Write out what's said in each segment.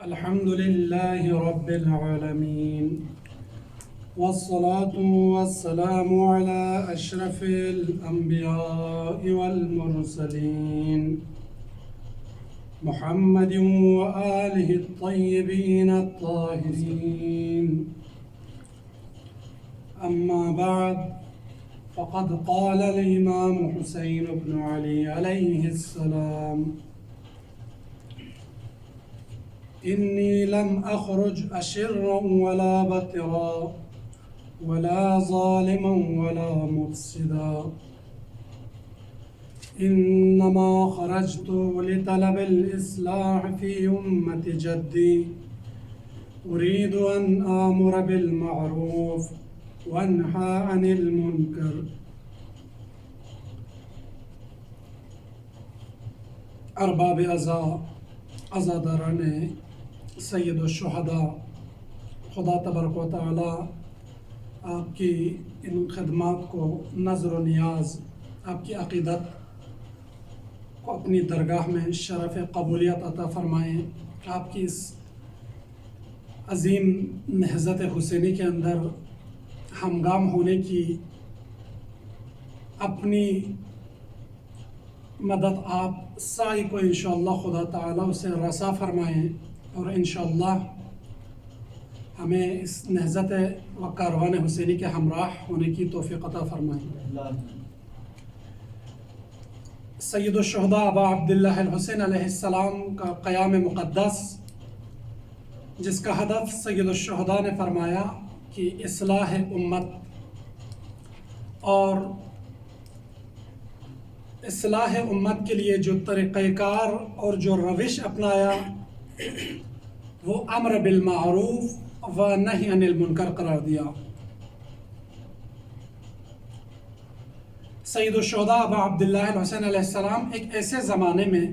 الحمد لله رب العالمين والصلاة والسلام على أشرف الأنبياء والمرسلين محمد وآله الطيبين الطاهرين. أما بعد، فقد قال الإمام حسين بن علي عليه السلام: إني لم أخرج أشرا ولا بطرا ولا ظالما ولا مفسدا، إنما خرجت لطلب الإصلاح في أمة جدي، أريد أن آمر بالمعروف وأنهى عن المنكر. ارباب عزاداران سید الشہداء، خدا تبارک و تعالی آپ کی ان خدمات کو نظر و نیاز، آپ کی عقیدت کو اپنی درگاہ میں شرف قبولیت عطا فرمائیں. آپ کی اس عظیم نہضت حسینی کے اندر ہمگام ہونے کی اپنی مدد آپ سائی کو انشاءاللہ خدا تعالیٰ اسے رسا فرمائیں، اور انشاءاللہ ہمیں اس نہضت و کاروان حسینی کے ہمراہ ہونے کی توفیق عطا فرمائیں. سید الشہداء ابا عبداللہ الحسین علیہ السلام کا قیام مقدس، جس کا ہدف سید الشہداء نے فرمایا کہ اصلاح امت اور اصلاح امت کے لیے جو طریقہ کار اور جو روش اپنایا وہ امر بالمعروف و نہی عن المنکر قرار دیا. سید الشہداء ابا عبداللہ الحسین علیہ السلام ایک ایسے زمانے میں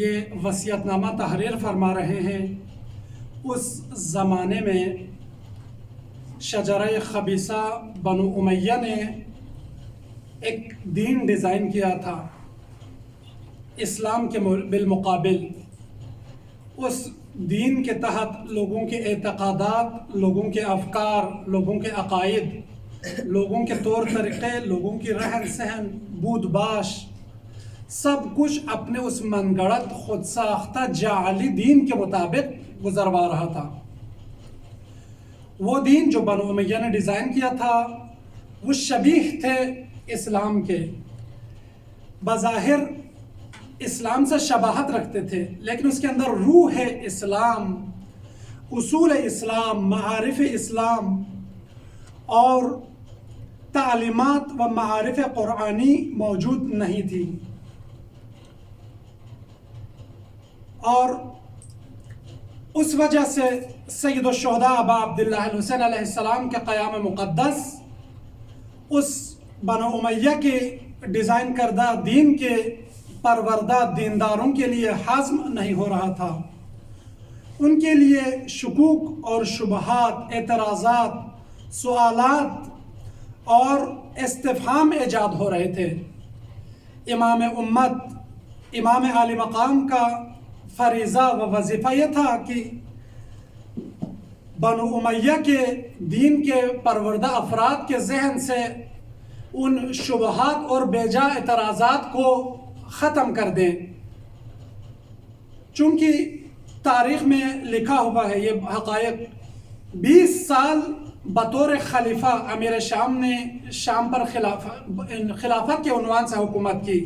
یہ وصیت نامہ تحریر فرما رہے ہیں. اس زمانے میں شجرہ خبیثہ بنو امیہ نے ایک دین ڈیزائن کیا تھا اسلام کے بالمقابل. اس دین کے تحت لوگوں کے اعتقادات، لوگوں کے افکار، لوگوں کے عقائد، لوگوں کے طور طریقے، لوگوں کی رہن سہن، بود باش، سب کچھ اپنے اس من گڑت خود ساختہ جعلی دین کے مطابق گزروا رہا تھا. وہ دین جو بنو امیہ نے ڈیزائن کیا تھا وہ شبیہ تھے اسلام کے، بظاہر اسلام سے شباہت رکھتے تھے، لیکن اس کے اندر روح اسلام، اصول اسلام، معارف اسلام اور تعلیمات و معارف قرآنی موجود نہیں تھی. اور اس وجہ سے سید الشہداء ابا عبداللہ الحسین علیہ السلام کے قیام مقدس اس بنو امیہ کے ڈیزائن کردہ دین کے پروردہ دینداروں کے لیے ہضم نہیں ہو رہا تھا. ان کے لیے شکوک اور شبہات، اعتراضات، سوالات اور استفہام ایجاد ہو رہے تھے. امام امت، امام عالی مقام کا فریضہ و وظیفہ یہ تھا کہ بنو امیہ کے دین کے پروردہ افراد کے ذہن سے ان شبہات اور بیجا اعتراضات کو ختم کر دیں. چونکہ تاریخ میں لکھا ہوا ہے یہ حقائق، 20 سال بطور خلیفہ امیر شام نے شام پر خلافت کے عنوان سے حکومت کی،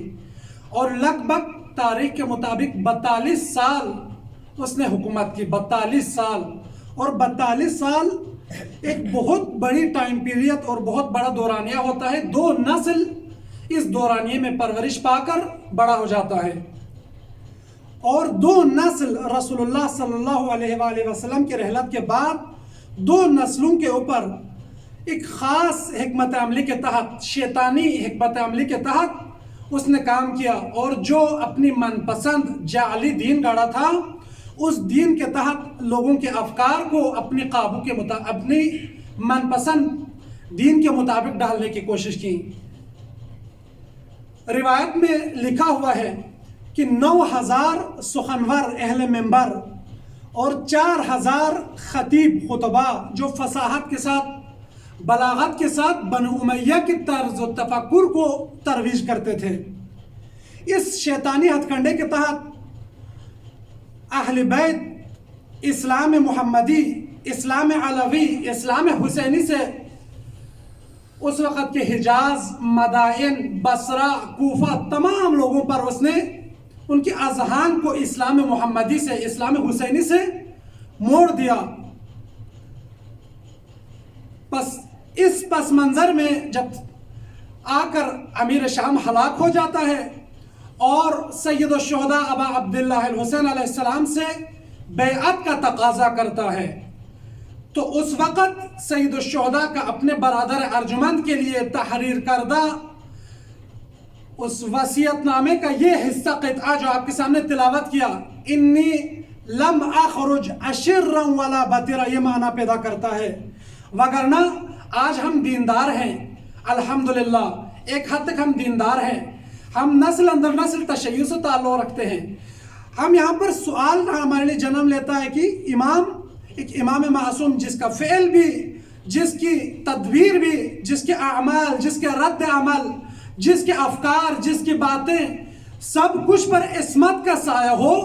اور لگ بھگ تاریخ کے مطابق 42 سال اس نے حکومت کی. 42 سال، اور 42 سال ایک بہت بڑی ٹائم پیریڈ اور بہت بڑا دورانیہ ہوتا ہے. 2 نسل اس دورانیے میں پرورش پا کر بڑا ہو جاتا ہے، اور 2 نسل رسول اللہ صلی اللہ علیہ وآلہ وسلم کی رحلت کے بعد 2 نسلوں کے اوپر ایک خاص حکمت عملی کے تحت، شیطانی حکمت عملی کے تحت اس نے کام کیا، اور جو اپنی من پسند جعلی دین گاڑا تھا اس دین کے تحت لوگوں کے افکار کو اپنی قابو کے مطابق، اپنی من پسند دین کے مطابق ڈالنے کی کوشش کی. روایت میں لکھا ہوا ہے کہ 9000 سخنور اہل منبر اور 4000 خطیب خطبہ جو فصاحت کے ساتھ بلاغت کے ساتھ بنو امیہ کی طرز و تفکر کو ترویج کرتے تھے۔ اس شیطانی ہتھ کنڈے کے تحت اہل بیت اسلام محمدی، اسلام علوی، اسلام حسینی سے اس وقت کے حجاز، مدائن، بصرہ، کوفہ تمام لوگوں پر اس نے ان کی اذہان کو اسلام محمدی سے، اسلام حسینی سے موڑ دیا۔ اس پس منظر میں جب آ کر امیر شام ہلاک ہو جاتا ہے اور سید الشہداء ابا عبداللہ الحسین علیہ السلام سے بیعت کا تقاضا کرتا ہے، تو اس وقت سید الشہداء کا اپنے برادر ارجمند کے لیے تحریر کردہ اس وصیت نامے کا یہ حصہ قطعہ جو آپ کے سامنے تلاوت کیا، انی لم اخرج اشرا ولا بطرا، یہ معنی پیدا کرتا ہے۔ وگرنہ آج ہم دیندار ہیں، الحمدللہ ایک حد تک ہم دیندار ہیں، ہم نسل اندر نسل تشیع سے تعلق رکھتے ہیں۔ ہم یہاں پر سوال ہمارے لیے جنم لیتا ہے کہ ایک امام معصوم جس کا فعل بھی، جس کی تدبیر بھی، جس کے اعمال، جس کے رد عمل، جس کے افکار، جس کی باتیں، سب کچھ پر عصمت کا سایہ ہو،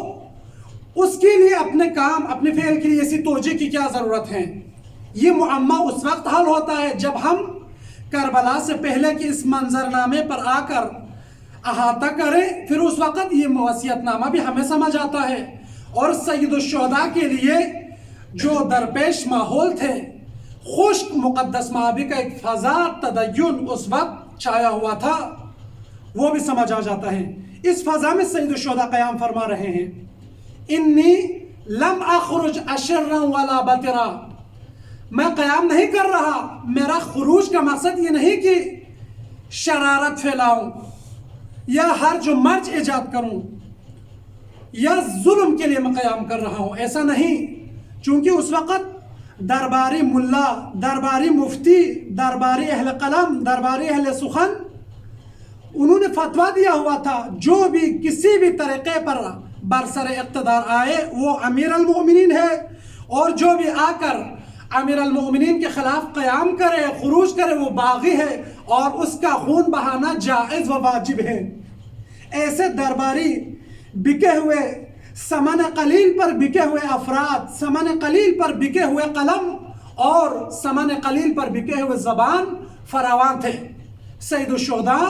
اس کے لیے اپنے کام، اپنے فعل کے لیے ایسی توجہ کی کیا ضرورت ہے؟ یہ معمہ اس وقت حل ہوتا ہے جب ہم کربلا سے پہلے کے اس منظرنامے پر آ کر احاطہ کریں، پھر اس وقت یہ وصیت نامہ بھی ہمیں سمجھ آتا ہے۔ اور سید الشہداء کے لیے جو درپیش ماحول تھے، خشک مقدس مآبی کا ایک فضا تدین اس وقت چھایا ہوا تھا، وہ بھی سمجھ آ جاتا ہے۔ اس فضا میں سید الشہداء قیام فرما رہے ہیں، انی لم اخرج اشرا ولا بطرا، میں قیام نہیں کر رہا، میرا خروج کا مقصد یہ نہیں کہ شرارت پھیلاؤں یا حرج و مرج ایجاد کروں یا ظلم کے لیے میں قیام کر رہا ہوں، ایسا نہیں۔ چونکہ اس وقت درباری ملا، درباری مفتی، درباری اہل قلم، درباری اہل سخن، انہوں نے فتویٰ دیا ہوا تھا جو بھی کسی بھی طریقے پر برسر اقتدار آئے وہ امیر المؤمنین ہے، اور جو بھی آ کر امیر المؤمنین کے خلاف قیام کرے، خروج کرے، وہ باغی ہے اور اس کا خون بہانا جائز و واجب ہے۔ ایسے درباری بکے ہوئے، ثمن قلیل پر بکے ہوئے افراد، ثمن قلیل پر بکے ہوئے قلم اور ثمن قلیل پر بکے ہوئے زبان فراوان تھے۔ سید الشہداء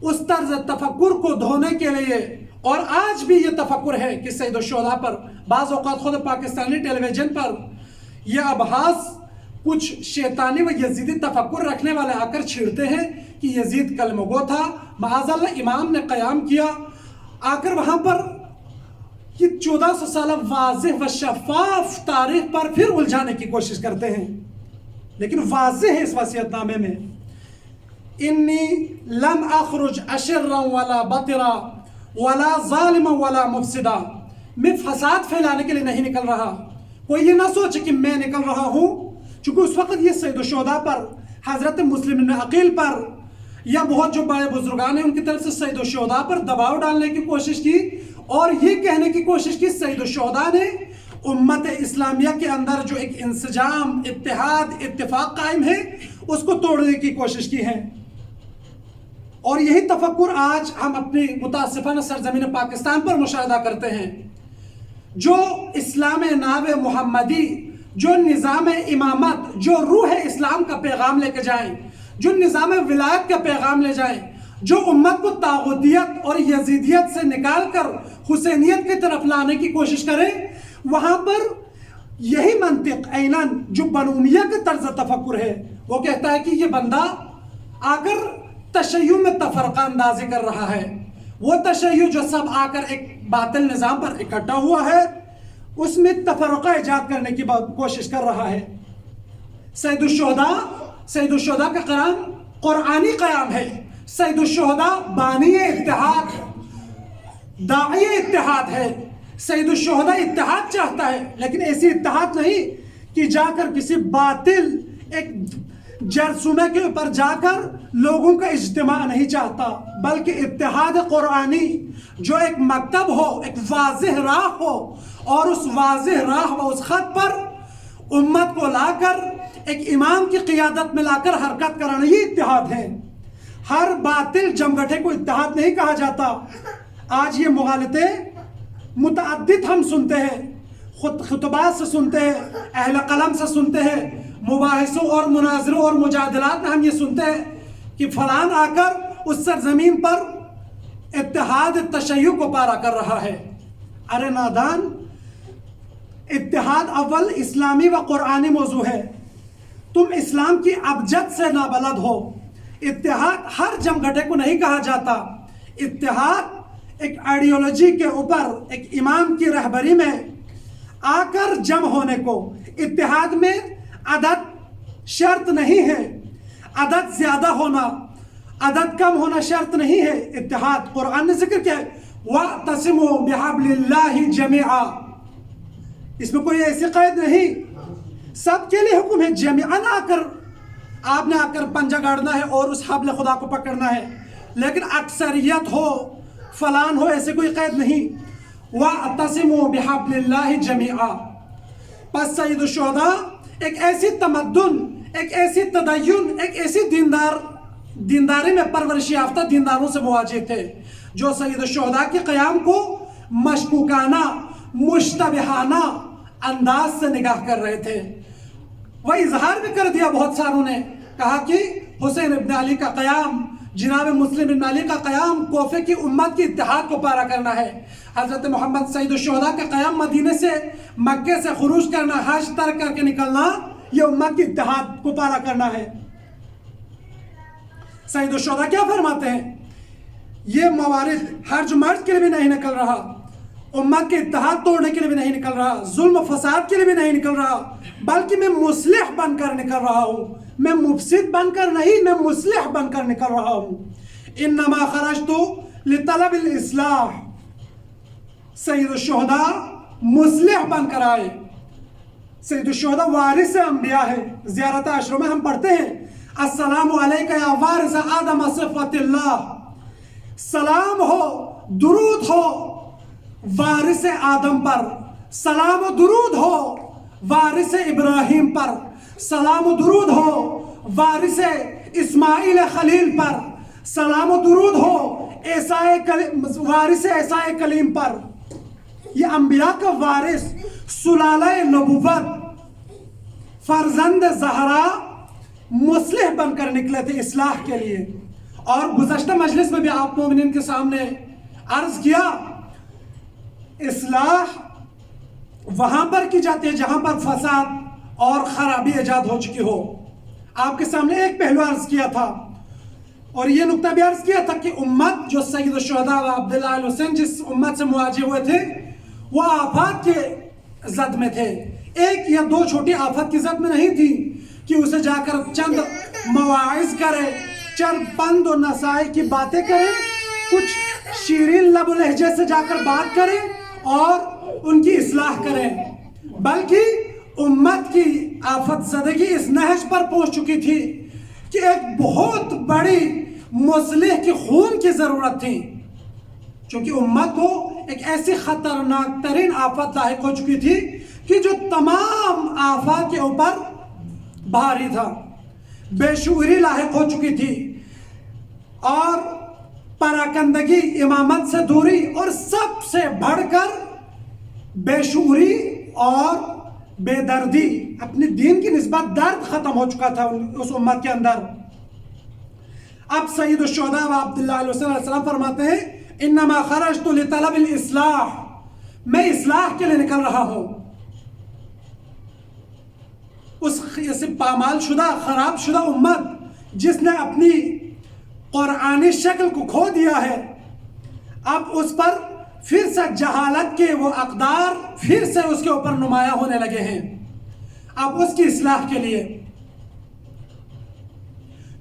اس طرز تفکر کو دھونے کے لیے، اور آج بھی یہ تفکر ہے کہ سید الشہداء پر بعض اوقات خود پاکستانی ٹیلی ویژن پر یہ ابحاث کچھ شیطانی و یزیدی تفکر رکھنے والے آ کر چھیڑتے ہیں کہ یزید کلمہ گو تھا، معاذ اللہ امام نے قیام کیا، آ کر وہاں پر یہ 1400 سالہ واضح و شفاف تاریخ پر پھر الجھانے کی کوشش کرتے ہیں۔ لیکن واضح ہے اس وصیت نامے میں، انی لم اخرج اشرا ولا بطرا ولا ظالما ولا مفسدا، میں فساد پھیلانے کے لیے نہیں نکل رہا۔ کوئی یہ نہ سوچے کہ میں نکل رہا ہوں، چونکہ اس وقت یہ سید الشہداء پر، حضرت مسلم بن عقیل پر یا بہت جو بڑے بزرگان ہیں ان کی طرف سے سید الشہداء پر دباؤ ڈالنے کی کوشش کی، اور یہ کہنے کی کوشش کی سید الشہداء نے امت اسلامیہ کے اندر جو ایک انسجام، اتحاد، اتفاق قائم ہے اس کو توڑنے کی کوشش کی ہے۔ اور یہی تفکر آج ہم اپنی متاسفانہ سرزمین پاکستان پر مشاہدہ کرتے ہیں۔ جو اسلام ناب محمدی، جو نظام امامت، جو روح اسلام کا پیغام لے کے جائیں، جو نظام ولایت کا پیغام لے جائیں، جو امت کو طاغوتیت اور یزیدیت سے نکال کر حسینیت کی طرف لانے کی کوشش کریں، وہاں پر یہی منطق عیناً جو بنو امیہ کا طرز تفکر ہے، وہ کہتا ہے کہ یہ بندہ آ کر تشیع میں تفرقہ اندازی کر رہا ہے۔ وہ تشیع جو سب آ کر ایک باطل نظام پر اکٹھا ہوا ہے، اس میں تفرقہ ایجاد کرنے کی کوشش کر رہا ہے۔ سید الشہداء کا قیام قرآنی قیام ہے۔ سید الشہداء بانی اتحاد، داعی اتحاد ہے۔ سید الشہداء اتحاد چاہتا ہے، لیکن ایسی اتحاد نہیں کہ جا کر کسی باطل ایک جرثومے کے اوپر جا کر لوگوں کا اجتماع نہیں چاہتا، بلکہ اتحاد قرآنی جو ایک مکتب ہو، ایک واضح راہ ہو، اور اس واضح راہ و اس خط پر امت کو لا کر ایک امام کی قیادت میں لا کر حرکت کرانا، یہ اتحاد ہے۔ ہر باطل جمگٹھے کو اتحاد نہیں کہا جاتا۔ آج یہ مغالطے متعدد ہم سنتے ہیں، خطبات سے سنتے ہیں، اہل قلم سے سنتے ہیں، مباحثوں اور مناظروں اور مجادلات میں ہم یہ سنتے ہیں کہ فلان آ کر اس سرزمین پر اتحاد تشیع کو پارا کر رہا ہے۔ ارے نادان، اتحاد اول اسلامی و قرآنی موضوع ہے۔ تم اسلام کی ابجد سے نابلد ہو۔ اتحاد ہر جمگھٹے کو نہیں کہا جاتا۔ اتحاد ایک آئیڈیالوجی کے اوپر ایک امام کی رہبری میں آ کر جمع ہونے کو، اتحاد میں عدد شرط نہیں ہے، عدد زیادہ ہونا، عدد کم ہونا شرط نہیں ہے۔ اتحاد قرآن نے ذکر کیا ہے، وَاعْتَصِمُوا بِحَبْلِ اللَّهِ جَمِيعًا، اس میں کوئی ایسی قید نہیں، سب کے لیے حکم ہے۔ جمیعاً آپ نے آ کر پنجہ گاڑنا ہے اور اس حبل خدا کو پکڑنا ہے، لیکن اکثریت ہو، فلان ہو، ایسے کوئی قید نہیں۔ وَاعْتَصِمُوا بِحَبْلِ اللَّهِ جَمِيعًا۔ پس سید الشہداء ایک ایسی تمدن، ایک ایسی تدین، ایک ایسی دینداری میں پرورش یافتہ دینداروں سے مواجہ تھے جو سید الشہداء کے قیام کو مشکوکانہ، مشتبہانہ انداز سے نگاہ کر رہے تھے۔ وہ اظہار بھی کر دیا، بہت ساروں نے کہا کہ حسین ابن علی کا قیام، جناب مسلم ابن علی کا قیام کوفے کی امت کی اتحاد کو پارا کرنا ہے۔ حضرت محمد سید الشہداء کا قیام مدینے سے، مکے سے خروج کرنا، حج ترک کر کے نکلنا، یہ امت کی اتحاد کو پارا کرنا ہے۔ سید الشہداء کیا فرماتے ہیں؟ یہ موارد ہرج مرج کے لیے بھی نہیں نکل رہا، امت کے اتحاد توڑنے کے لیے بھی نہیں نکل رہا، ظلم و فساد کے لیے بھی نہیں نکل رہا، بلکہ میں مصلح بن کر نکل رہا ہوں۔ میں مفسد بن کر نہیں، میں مصلح بن کر نکل رہا ہوں۔ انما خرجت لطلب الاصلاح، سید الشہداء مصلح بن کر آئے۔ سید الشہداء وارث انبیاء ہے۔ زیارت عاشورہ میں ہم پڑھتے ہیں، السلام علیکہ یا وارث آدم صفوت اللہ، سلام ہو، درود ہو وارث آدم پر، سلام و درود ہو وارث ابراہیم پر، سلام و درود ہو وارث اسماعیل خلیل پر، سلام و درود ہو وارث عیسیٰ کلیم پر۔ یہ انبیاء کا وارث، سلالہ نبوت، فرزند زہرا مصلح بن کر نکلے تھے اصلاح کے لیے۔ اور گزشتہ مجلس میں بھی آپ مومنین کے سامنے عرض کیا، اصلاح وہاں پر کی جاتی ہے جہاں پر فساد اور خرابی ایجاد ہو چکی ہو۔ آپ کے سامنے ایک پہلو عرض کیا تھا، اور یہ نقطہ بھی عرض کیا تھا کہ امت جو سید الشہداء و عبداللہ الحسین جس امت سے مواجہ ہوئے تھے، وہ آفات کے زد میں تھے۔ ایک یا دو چھوٹی آفت کی زد میں نہیں تھی کہ اسے جا کر چند مواعظ کرے، چند پند و نصائح کی باتیں کرے، کچھ شیرین لب و لہجے سے جا کر بات کرے اور ان کی اصلاح کریں، بلکہ امت کی آفت زدگی اس نہج پر پہنچ چکی تھی کہ ایک بہت بڑی مصلح کی خون کی ضرورت تھی، چونکہ امت کو ایک ایسی خطرناک ترین آفت لاحق ہو چکی تھی کہ جو تمام آفات کے اوپر بھاری تھا۔ بے شعوری لاحق ہو چکی تھی، اور پراکندگی، امامت سے دوری، اور سب سے بڑھ کر بے شعوری اور بے دردی، اپنے دین کی نسبت درد ختم ہو چکا تھا اس امت کے اندر۔ اب سید الشہداء و عبداللہ علیہ السلام فرماتے ہیں، انما خرجت لطلب الاصلاح، میں اصلاح کے لیے نکل رہا ہوں۔ اس پامال شدہ، خراب شدہ امت جس نے اپنی قرآنی شکل کو کھو دیا ہے، اب اس پر پھر سے جہالت کے وہ اقدار پھر سے اس کے اوپر نمایاں ہونے لگے ہیں۔ اب اس کی اصلاح کے لیے،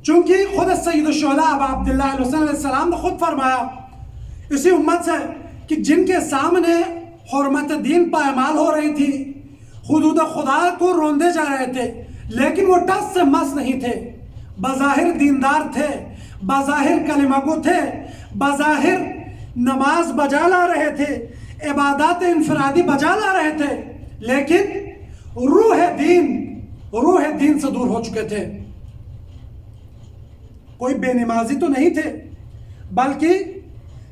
چونکہ خود سید الشہداء ابا عبداللہ علیہ السلام نے خود فرمایا اسی امت سے کہ جن کے سامنے حرمت دین پائمال ہو رہی تھی، حدود خدا کو روندے جا رہے تھے، لیکن وہ ٹس سے مس نہیں تھے، بظاہر دیندار تھے، بظاہر کلمہ گو تھے، بظاہر نماز بجا لا رہے تھے، عبادات انفرادی بجا لا رہے تھے، لیکن روح دین سے دور ہو چکے تھے۔ کوئی بے نمازی تو نہیں تھے، بلکہ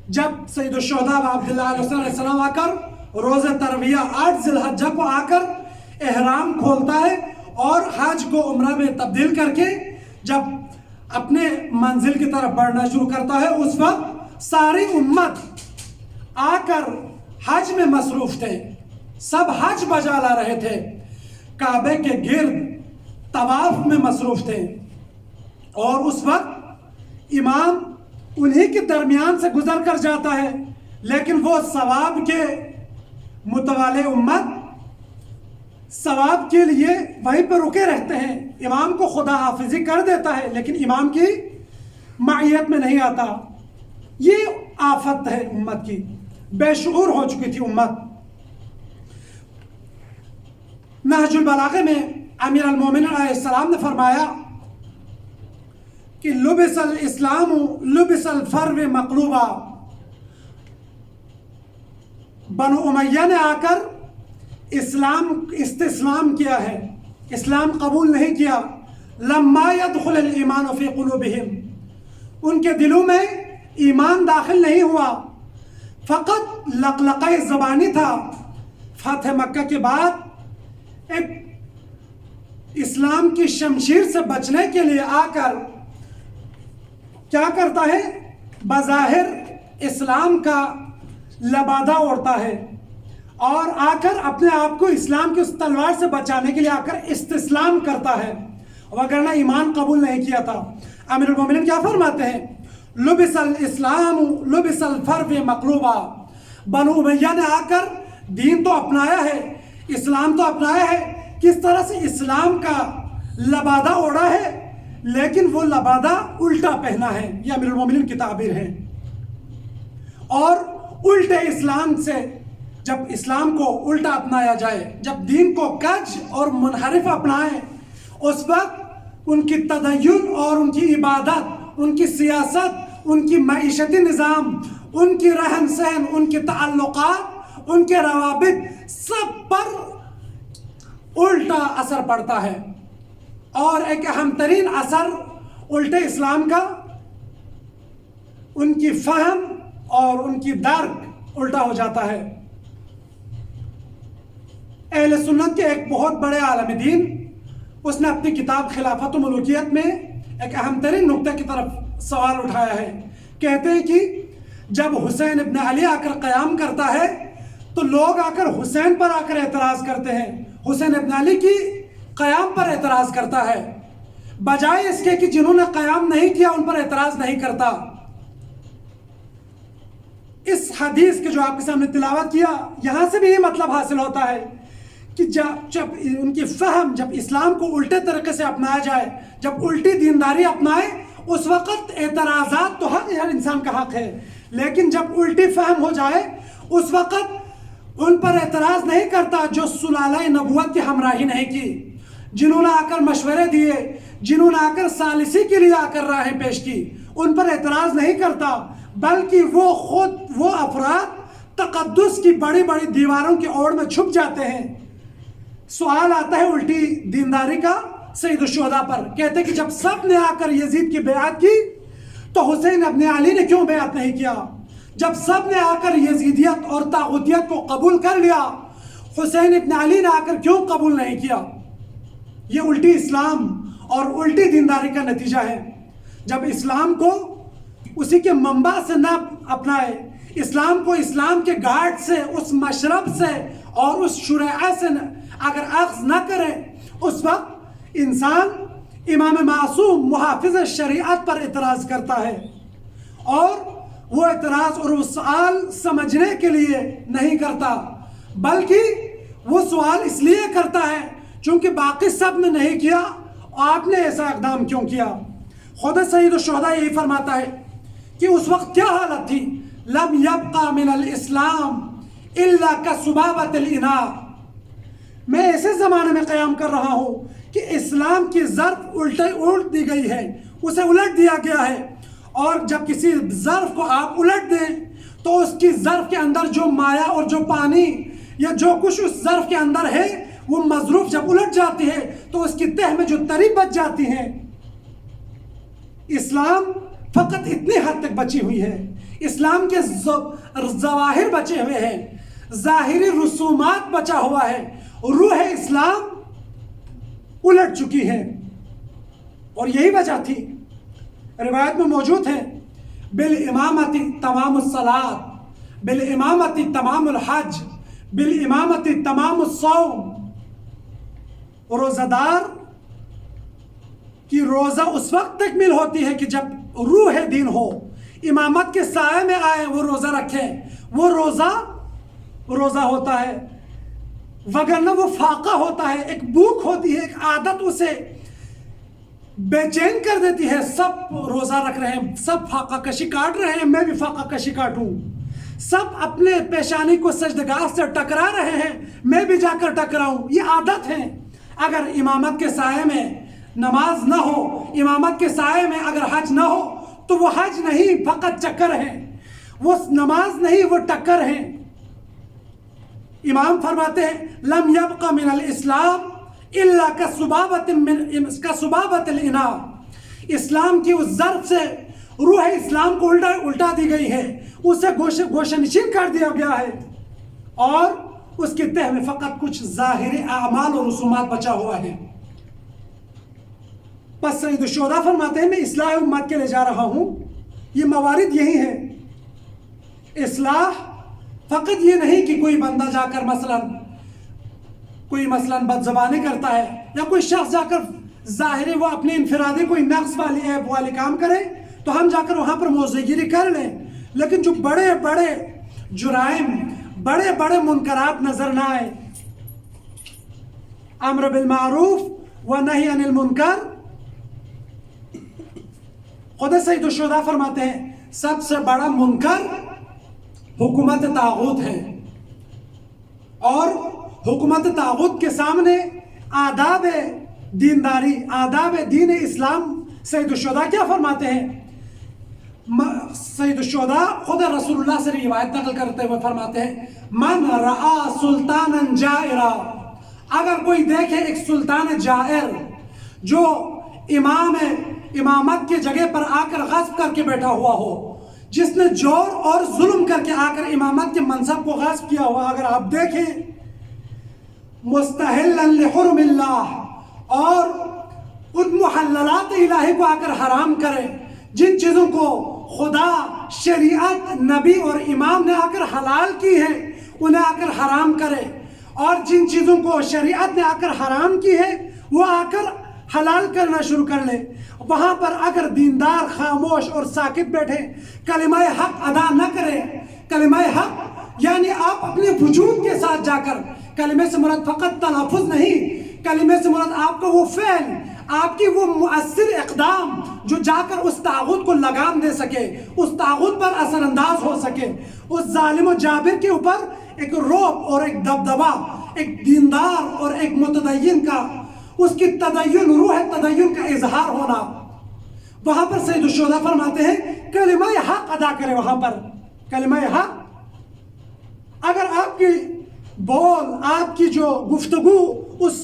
جب سید الشہداء عبداللہ علیہ السلام آ کر روز ترویہ 8 ذی الحجہ کو آ کر احرام کھولتا ہے اور حج کو عمرہ میں تبدیل کر کے جب اپنے منزل کی طرف بڑھنا شروع کرتا ہے، اس وقت ساری امت آ کر حج میں مصروف تھے، سب حج بجا لا رہے تھے، کعبے کے گرد طواف میں مصروف تھے، اور اس وقت امام انہی کے درمیان سے گزر کر جاتا ہے، لیکن وہ ثواب کے متوالے امت ثواب کے لیے وہیں پہ رکے رہتے ہیں، امام کو خدا حافظی کر دیتا ہے لیکن امام کی معیت میں نہیں آتا۔ یہ آفت ہے امت کی، بے شعور ہو چکی تھی امت۔ نہج البلاغہ میں امیر المومنین علیہ السلام نے فرمایا کہ لبس الاسلام لبس الفرو مقلوبا، بنو امیہ نے آ کر استسلام کیا ہے، اسلام قبول نہیں کیا۔ لما يدخل الایمان فی قلوبہم، ان کے دلوں میں ایمان داخل نہیں ہوا، فقط لقلقہ زبانی تھا۔ فتح مکہ کے بعد ایک اسلام کی شمشیر سے بچنے کے لیے آ کر کیا کرتا ہے؟ بظاہر اسلام کا لبادہ اوڑھتا ہے اور آ کر اپنے آپ کو اسلام کی اس تلوار سے بچانے کے لیے آ کر استسلام کرتا ہے، وگرنہ ایمان قبول نہیں کیا تھا۔ امیر المومنین کیا فرماتے ہیں؟ لبس الاسلام لبس الفرو مقلوبا، بنو امیہ نے آ کر دین تو اپنایا ہے، اسلام تو اپنایا ہے، کس طرح سے اسلام کا لبادہ اوڑھا ہے لیکن وہ لبادہ الٹا پہنا ہے، یہ امیر المومنین کی تعبیر ہے۔ اور الٹے اسلام سے جب اسلام کو الٹا اپنایا جائے، جب دین کو کج اور منحرف اپنائیں، اس وقت ان کی تدین اور ان کی عبادت، ان کی سیاست، ان کی معیشتی نظام، ان کی رہن سہن، ان کے تعلقات، ان کے روابط، سب پر الٹا اثر پڑتا ہے۔ اور ایک اہم ترین اثر الٹے اسلام کا ان کی فہم اور ان کی درک الٹا ہو جاتا ہے۔ اہل سنت کے ایک بہت بڑے عالم دین، اس نے اپنی کتاب خلافت و ملوکیت میں ایک اہم ترین نقطے کی طرف سوال اٹھایا ہے۔ کہتے ہیں کہ جب حسین ابن علی آ کر قیام کرتا ہے تو لوگ آ کر حسین پر آ کر اعتراض کرتے ہیں، حسین ابن علی کی قیام پر اعتراض کرتا ہے، بجائے اس کے کہ جنہوں نے قیام نہیں کیا ان پر اعتراض نہیں کرتا۔ اس حدیث کے جو آپ کے سامنے تلاوت کیا، یہاں سے بھی یہ مطلب حاصل ہوتا ہے کہ جب ان کی فہم، جب اسلام کو الٹے طریقے سے اپنایا جائے، جب الٹی دینداری اپنائے، اس وقت اعتراضات تو ہر انسان کا حق ہے، لیکن جب الٹی فہم ہو جائے اس وقت ان پر اعتراض نہیں کرتا جو سلالہ نبوت کی ہمراہی نہیں کی، جنہوں نے آ کر مشورے دیے، جنہوں نے آ کر ثالثی کے لیے آ کر راہیں پیش کی، ان پر اعتراض نہیں کرتا، بلکہ وہ افراد تقدس کی بڑی بڑی دیواروں کی اوڑ میں چھپ جاتے ہیں۔ سوال آتا ہے الٹی دینداری کا سید الشہداء پر، کہتے کہ جب سب نے آ کر یزید کی بیعت کی تو حسین ابن علی نے کیوں بیعت نہیں کیا؟ جب سب نے آ کر یزیدیت اور طاغوتیت کو قبول کر لیا، حسین ابن علی نے آ کر کیوں قبول نہیں کیا؟ یہ الٹی اسلام اور الٹی دینداری کا نتیجہ ہے۔ جب اسلام کو اسی کے منبع سے نہ اپنائے، اسلام کو اسلام کے گھاٹ سے، اس مشرب سے اور اس شریعہ سے اگر اخذ نہ کرے، اس وقت انسان امام معصوم محافظ شریعت پر اعتراض کرتا ہے، اور وہ اعتراض اور وہ سوال سمجھنے کے لیے نہیں کرتا، بلکہ وہ سوال اس لیے کرتا ہے چونکہ باقی سب نے نہیں کیا، آپ نے ایسا اقدام کیوں کیا؟ خود سید الشہداء یہی فرماتا ہے کہ اس وقت کیا حالت تھی؟ لم يبقى من الاسلام الا كسبابة الاناء، میں ایسے زمانے میں قیام کر رہا ہوں کہ اسلام کی ظرف الٹ دی گئی ہے، اسے الٹ دیا گیا ہے، اور جب کسی ظرف کو آپ الٹ دیں تو اس کی ظرف کے اندر جو مایہ اور جو پانی یا جو کچھ اس ظرف کے اندر ہے وہ مظروف جب الٹ جاتی ہے تو اس کی تہ میں جو تری بچ جاتی ہے۔ اسلام فقط اتنی حد تک بچی ہوئی ہے، اسلام کے ظواہر بچے ہوئے ہیں، ظاہری رسومات بچا ہوا ہے، روح اسلام الٹ چکی ہے۔ اور یہی وجہ تھی، روایت میں موجود ہے، بالامامت تمام الصلاۃ، بالامامت تمام الحج، بالامامت تمام الصوم۔ روزہ دار کی روزہ اس وقت تکمیل ہوتی ہے کہ جب روح دین ہو، امامت کے سائے میں آئے، وہ روزہ رکھے، وہ روزہ ہوتا ہے، وگرنہ وہ فاقہ ہوتا ہے، ایک بھوک ہوتی ہے، ایک عادت اسے بے چین کر دیتی ہے۔ سب روزہ رکھ رہے ہیں، سب فاقہ کشی کاٹ رہے ہیں، میں بھی فاقہ کشی کاٹوں، سب اپنے پیشانی کو سجدگاہ سے ٹکرا رہے ہیں، میں بھی جا کر ٹکراؤں، یہ عادت ہے۔ اگر امامت کے سائے میں نماز نہ ہو، امامت کے سائے میں اگر حج نہ ہو تو وہ حج نہیں، فقط چکر ہے، وہ نماز نہیں، وہ ٹکر ہے۔ امام فرماتے ہیں لم یبق من الاسلام الا کصبابۃ الاناء، اسلام کی اس ظرف سے روح اسلام کو الٹا دی گئی ہے، اسے گوشہ نشین کر دیا گیا ہے، اور اس کے تہ میں فقط کچھ ظاہری اعمال اور رسومات بچا ہوا ہے۔ بس سید الشہداء فرماتے ہیں میں اصلاح امت کے لے جا رہا ہوں، یہ موارد یہی ہے۔ اصلاح فقط یہ نہیں کہ کوئی بندہ جا کر مثلا بد زبانی کرتا ہے، یا کوئی شخص جا کر ظاہری وہ اپنے انفرادی کوئی نقص والی عیب والی کام کرے تو ہم جا کر وہاں پر موضع گیری کر لیں، لیکن جو بڑے بڑے جرائم، بڑے بڑے منکرات نظر نہ آئے، امر بالمعروف و نہی عن المنکر، خود سید الشہداء فرماتے ہیں سب سے بڑا منکر حکومت طاغوت ہے، اور حکومت طاغوت کے سامنے آداب دینداری، آداب دین اسلام، سید الشہداء کیا فرماتے ہیں؟ سید الشہداء خود رسول اللہ سے روایت نقل کرتے ہوئے فرماتے ہیں من رعا سلطانا جائرا، اگر کوئی دیکھے ایک سلطان جائر جو امامت کی جگہ پر آ کر غصب کر کے بیٹھا ہوا ہو، جس نے جور اور ظلم کر کے آ کر امامت کے منصب کو غصب کیا ہوا، اگر آپ دیکھیں مستحلا لحرم اللہ، اور ان محللات الہی کو آ کر حرام کرے، جن چیزوں کو خدا، شریعت، نبی اور امام نے آ کر حلال کی ہے انہیں آ کر حرام کرے، اور جن چیزوں کو شریعت نے آ کر حرام کی ہے وہ آ کر حلال کرنا شروع کر لے، وہاں پر اگر دیندار خاموش اور ساکت بیٹھے، کلمہ حق ادا نہ کرے، کلمہ حق یعنی آپ اپنے وجود کے ساتھ جا کر، کلمے سے مراد فقط تلفظ نہیں، کلمے سے مراد آپ کا وہ فعل، آپ کی وہ مؤثر اقدام جو جا کر اس طاغوت کو لگام دے سکے، اس طاغوت پر اثر انداز ہو سکے، اس ظالم و جابر کے اوپر ایک رعب اور ایک دبدبہ، ایک دیندار اور ایک متدین کا، اس کی تدین، روح تدین کا اظہار ہونا، وہاں پر سید الشہداء فرماتے ہیں کلمہ حق ادا کرے، وہاں پر کلمہ حق۔ اگر آپ کی بول، آپ کی جو گفتگو اس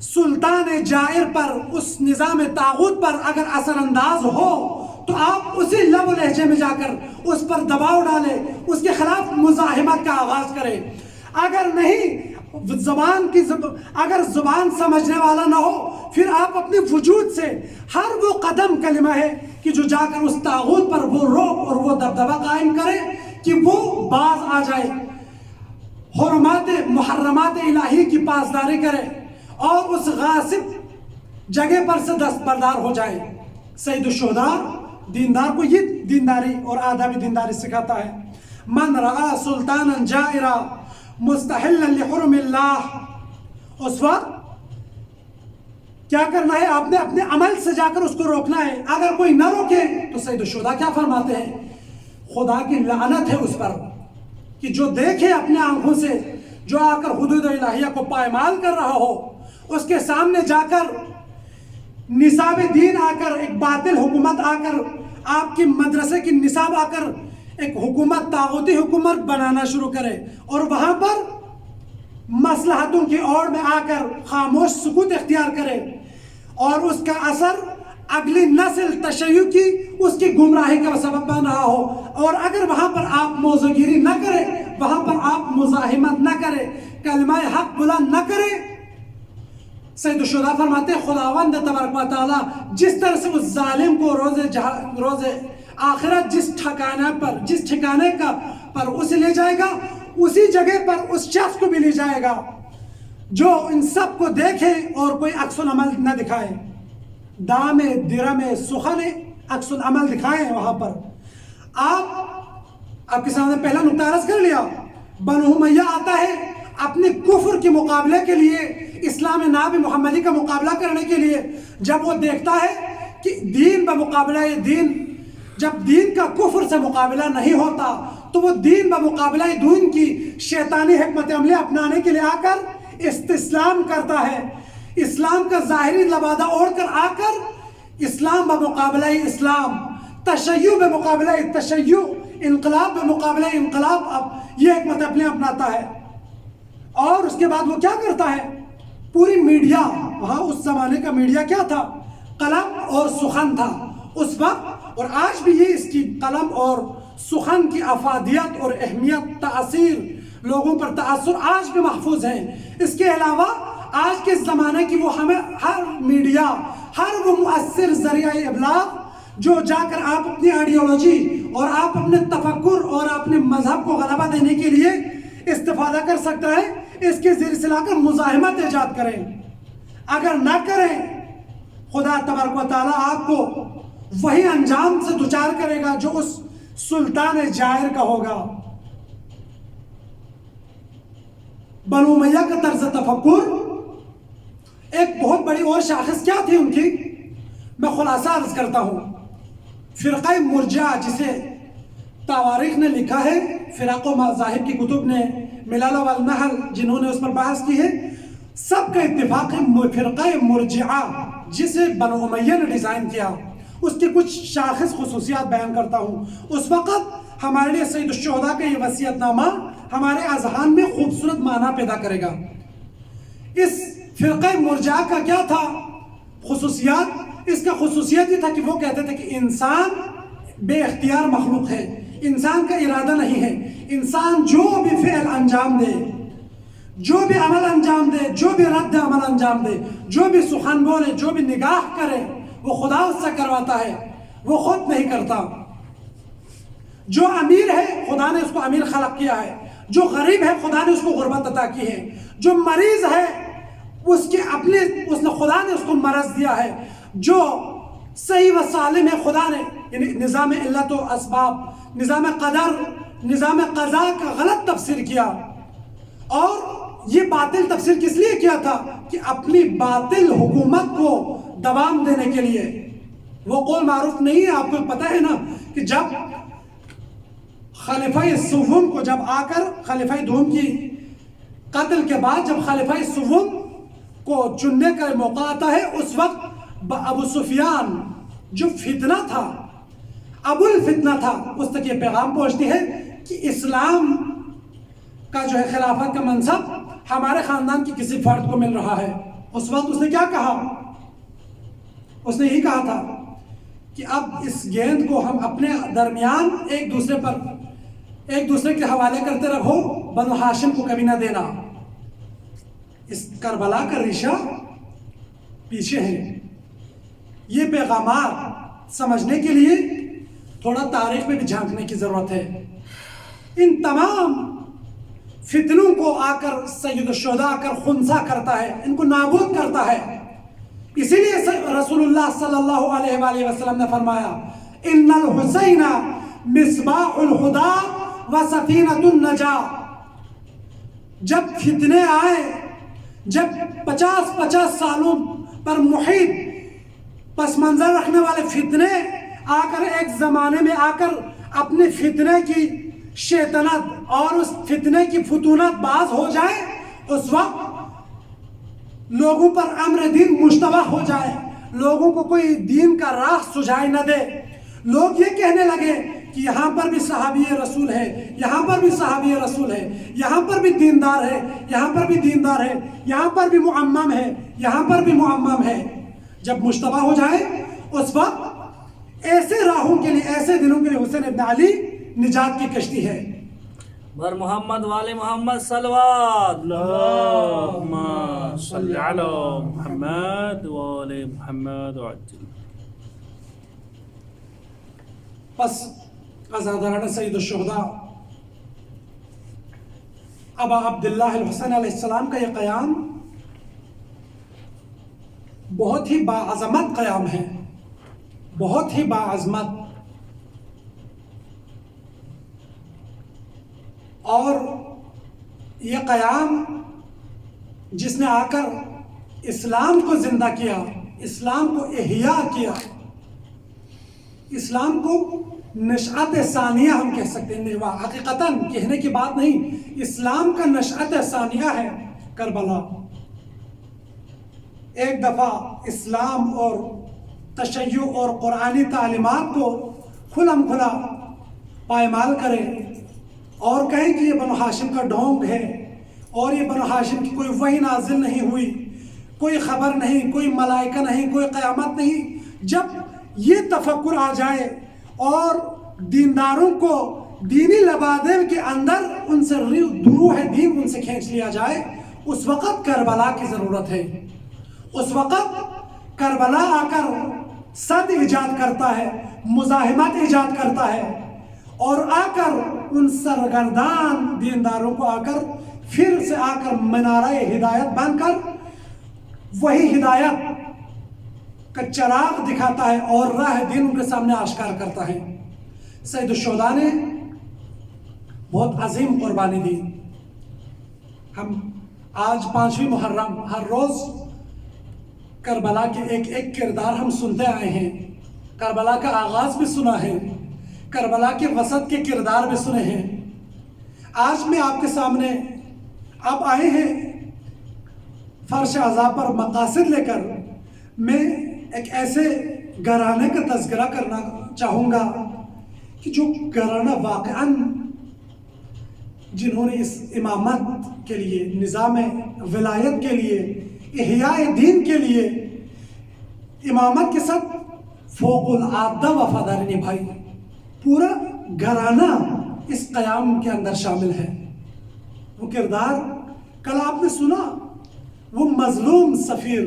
سلطان جائر پر، اس نظام طاغوت پر اگر اثر انداز ہو تو آپ اسی لب و لہجے میں جا کر اس پر دباؤ ڈالے، اس کے خلاف مزاحمت کا آغاز کرے۔ اگر نہیں اگر زبان سمجھنے والا نہ ہو، پھر آپ اپنے وجود سے ہر وہ قدم کلمہ ہے کہ جو جا کر اس طاغوت پر وہ رعب اور وہ دبدبہ قائم کرے کہ وہ باز آ جائے، حرمات محرمات الہی کی پاسداری کرے اور اس غاصب جگہ پر سے دستبردار ہو جائے۔ سید الشہداء دیندار کو یہ دینداری اور آداب دینداری سکھاتا ہے۔ من رعا سلطانا جائرا مستحلا لحرم اللہ، اس وقت کیا کرنا ہے؟ آپ نے اپنے عمل سے جا کر اس کو روکنا ہے۔ اگر کوئی نہ روکے تو سید الشہداء کیا فرماتے ہیں؟ خدا کی لعنت ہے اس پر کہ جو دیکھے اپنے آنکھوں سے، جو آ کر حدود الہیہ کو پائمال کر رہا ہو، اس کے سامنے جا کر نصاب دین آ کر، ایک باطل حکومت آ کر، آپ کی مدرسے کی نصاب آ کر ایک حکومت، طاغوتی حکومت بنانا شروع کرے، اور وہاں پر مصلحتوں کی اوڑ میں آ کر خاموش سکوت اختیار کرے، اور اس کا اثر اگلی نسل تشیع کی، اس کی گمراہی کا سبب بن رہا ہو، اور اگر وہاں پر آپ موضوع گیری نہ کریں، وہاں پر آپ مزاحمت نہ کریں، کلمہ حق بلند نہ کریں، سید الشہداء فرماتے ہیں خداوند تبارک و تعالیٰ جس طرح سے اس ظالم کو روز آخرت جس ٹھکانے کا پر اسے لے جائے گا، اسی جگہ پر اس شخص کو بھی لے جائے گا جو ان سب کو دیکھے اور کوئی عکس العمل نہ دکھائے، دام درم سخن عکس العمل دکھائیں وہاں پر۔ آپ کے سامنے پہلا نقطہ عرض کر لیا، بنو امیہ آتا ہے اپنے کفر کے مقابلے کے لیے، اسلام ناب محمدی کا مقابلہ کرنے کے لیے۔ جب وہ دیکھتا ہے کہ دین بمقابلہ دین، جب دین کا کفر سے مقابلہ نہیں ہوتا تو وہ دین بمقابلہ دین کی شیطانی حکمت عملی اپنانے کے لیے آ کر استسلام کرتا ہے، اسلام کا ظاہری لبادہ اوڑھ کر آ کر اسلام بمقابلہ اسلام، تشیع بمقابلہ تشیع، انقلاب بمقابلہ انقلاب، اب یہ حکمت عملی اپناتا ہے۔ اور اس کے بعد وہ کیا کرتا ہے؟ پوری میڈیا، وہاں اس زمانے کا میڈیا کیا تھا؟ قلم اور سخن تھا اس وقت، اور آج بھی یہ اس کی قلم اور سخن کی افادیت اور اہمیت، تاثیر، لوگوں پر تاثر آج بھی محفوظ ہیں۔ اس کے علاوہ آج کے زمانے کی وہ ہمیں ہر میڈیا، ہر وہ مؤثر ذریعہ ابلاغ جو جا کر آپ اپنی آئیڈیالوجی اور آپ اپنے تفکر اور اپنے مذہب کو غلبہ دینے کے لیے استفادہ کر سکتا ہے، اس کے زیر سے لا کر مزاحمت ایجاد کریں۔ اگر نہ کریں، خدا تبارک و تعالیٰ آپ کو وہی انجام سے دوچار کرے گا جو اس سلطان جائر کا ہوگا۔ بنو امیہ کا طرز تفکر، ایک بہت بڑی اور شاخص کیا تھی ان کی؟ میں خلاصہ عرض کرتا ہوں۔ فرقہ مرجعہ، جسے تواریخ نے لکھا ہے، فرق و مذاہب کی کتب نے، ملل والنحل جنہوں نے اس پر بحث کی ہے، سب کا اتفاق ہے فرقہ مرجعہ جسے بنو امیہ نے ڈیزائن کیا، اس کی کچھ شاخص خصوصیات بیان کرتا ہوں۔ اس وقت ہمارے لیے سید الشہداء کا یہ وصیت نامہ ہمارے اذہان میں خوبصورت معنی پیدا کرے گا۔ اس فرقہ مرجعہ کا کیا تھا خصوصیات؟ اس کا خصوصیت یہ تھا کہ وہ کہتے تھے کہ انسان بے اختیار مخلوق ہے، انسان کا ارادہ نہیں ہے، انسان جو بھی فعل انجام دے، جو بھی عمل انجام دے، جو بھی رد عمل انجام دے، جو بھی سخن بولے، جو بھی نگاہ کرے، وہ خدا اس سے کرواتا ہے، وہ خود نہیں کرتا۔ جو امیر ہے خدا نے اس کو امیر خلق کیا ہے، جو غریب ہے خدا نے اس کو غربت عطا کی ہے، جو مریض ہے خدا نے اس کو مرض دیا ہے، جو صحیح و سالم ہے خدا نے، یعنی نظام علت و اسباب، نظام قدر، نظام قضاء کا غلط تفسیر کیا، اور یہ باطل تفسیر کس لیے کیا تھا؟ کہ اپنی باطل حکومت کو دوام دینے کے لیے۔ وہ قول معروف نہیں ہے، آپ کو پتہ ہے نا کہ جب خلیفہ سوم کو جب آ کر خلیفہ دوم کی قتل کے بعد جب خلیفہ سوم کو چننے کا موقع آتا ہے، اس وقت ابو سفیان جو فتنہ تھا، ابو الفتنہ تھا، اس تک یہ پیغام پہنچتی ہے کہ اسلام کا جو ہے خلافت کا منصب ہمارے خاندان کی کسی فرد کو مل رہا ہے۔ اس وقت اس نے کیا کہا؟ اس نے یہی کہا تھا کہ اب اس گیند کو ہم اپنے درمیان ایک دوسرے کے حوالے کرتے رہو، بنو ہاشم کو کبھی نہ دینا۔ اس کربلا کا ریشہ پیچھے ہے۔ یہ پیغامات سمجھنے کے لیے تھوڑا تاریخ میں بھی جھانکنے کی ضرورت ہے۔ ان تمام فتنوں کو آ کر سید الشہداء آ کر خنثی کرتا ہے، ان کو نابود کرتا ہے۔ اسی لیے رسول اللہ صلی اللہ علیہ وآلہ وسلم نے فرمایا ان الحسین مصباح الہدی و سفینۃ النجاہ۔ جب فتنے آئے، جب 50 سالوں پر محیط پس منظر رکھنے والے فتنے آ کر ایک زمانے میں آ کر اپنے فتنے کی شیطنت اور اس فتنے کی فتونت باز ہو جائے، اس وقت لوگوں پر امر دین مشتبہ ہو جائے، لوگوں کو کوئی دین کا راہ سجھائی نہ دے، لوگ یہ کہنے لگے کہ یہاں پر بھی صحابی رسول ہے، یہاں پر بھی صحابی رسول ہے، یہاں پر بھی دیندار ہے، یہاں پر بھی دیندار ہے، یہاں پر بھی معمم ہے، یہاں پر بھی معمم ہے۔ جب مشتبہ ہو جائے اس وقت ایسے راہوں کے لیے، ایسے دلوں کے لیے حسین ابن علی نجات کی کشتی ہے۔ بر محمد والے محمد صلوات، اللہم صلی علی محمد والے محمد وعجل۔ پس عزاداران سید الشہداء ابا عبداللہ الحسین علیہ السلام کا یہ قیام بہت ہی باعظمت قیام ہے، بہت ہی باعظمت، اور یہ قیام جس نے آ کر اسلام کو زندہ کیا، اسلام کو احیاء کیا، اسلام کو نشأت ثانیہ ہم کہہ سکتے ہیں، حقیقتاً کہنے کی بات نہیں، اسلام کا نشأت ثانیہ ہے کربلا۔ ایک دفعہ اسلام اور تشیع اور قرآنی تعلیمات کو کھلم کھلا پائمال کرے اور کہیں کہ یہ بنو ہاشم کا ڈھونگ ہے، اور یہ بنو ہاشم کی کوئی وحی نازل نہیں ہوئی، کوئی خبر نہیں، کوئی ملائکہ نہیں، کوئی قیامت نہیں، جب یہ تفکر آ جائے اور دینداروں کو دینی لبادب کے اندر ان سے دروح دین ان سے کھینچ لیا جائے، اس وقت کربلا کی ضرورت ہے۔ اس وقت کربلا آ کر صد ایجاد کرتا ہے، مزاحمت ایجاد کرتا ہے، اور آ کر ان سرگردان دینداروں کو آ کر پھر سے آ کر منارہ ہدایت بن کر وہی ہدایت کا چراغ دکھاتا ہے اور راہ دین ان کے سامنے آشکار کرتا ہے۔ سید الشہداء نے بہت عظیم قربانی دی۔ ہم آج 5ویں محرم ہر روز کربلا کے ایک ایک کردار ہم سنتے آئے ہیں، کربلا کا آغاز بھی سنا ہے، کربلا کے وسط کے کردار بھی سنے ہیں۔ آج میں آپ کے سامنے آپ آئے ہیں فرش عذاب پر مقاصد لے کر، میں ایک ایسے گھرانے کا تذکرہ کرنا چاہوں گا کہ جو گھرانہ واقعاً جنہوں نے اس امامت کے لیے، نظام ولایت کے لیے، احیاء دین کے لیے امامت کے ساتھ فوق العادہ وفاداری نبھائی، پورا گھرانہ اس قیام کے اندر شامل ہے۔ وہ کردار کل آپ نے سنا، وہ مظلوم سفیر،